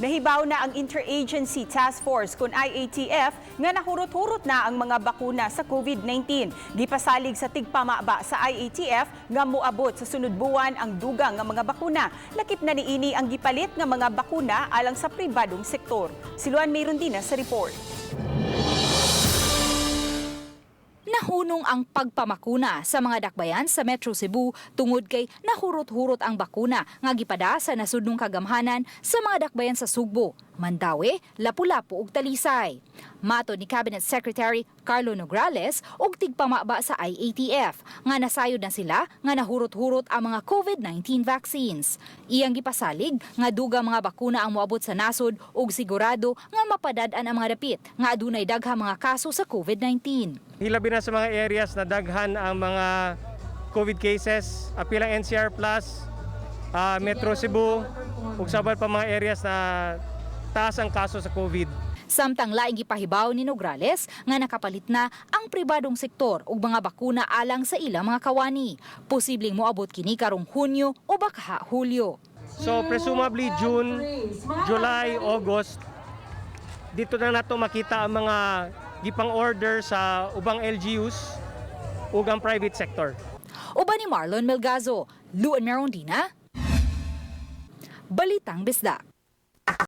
Nahibaw na ang Interagency Task Force kun IATF nga nahurot-hurot na ang mga bakuna sa COVID-19. Gipasalig sa tigpamaba sa IATF nga moabot sa sunod buwan ang dugang nga mga bakuna. Lakip na niini ang gipalit nga mga bakuna alang sa pribadong sektor. Si Luan Mayrondina sa report. Nahunong ang pagpamakuna sa mga dakbayan sa Metro Cebu tungod kay nahurot-hurot ang bakuna nga gipada sa nasudnong kagamhanan sa mga dakbayan sa Sugbo, Mandaue, Lapu-Lapu ug Talisay. Mato ni Cabinet Secretary Carlo Nograles og tigpamaba sa IATF nga nasayod na sila nga nahurot-hurot ang mga COVID-19 vaccines. Iyang gipasalig nga dugang mga bakuna ang moabot sa nasod ug sigurado nga mapadad-an ang mga dapit nga adunay daghang mga kaso sa COVID-19. Hilabi na sa mga areas na daghan ang mga COVID cases, apilang NCR+, Metro Cebu, ug sabay pa mga areas na taas ang kaso sa COVID. Samtang laing gipahibaw ni Nograles nga nakapalit na ang pribadong sektor ug mga bakuna alang sa ilang mga kawani. Posibleng moabot kini karong Hunyo o baka Hulyo. So presumably June, July, August, dito na nato makita ang mga gipang-order sa ubang LGUs ug ang private sector. Uban ni Marlon Melgazo, Luan Mayrondina, Balitang Bisdak.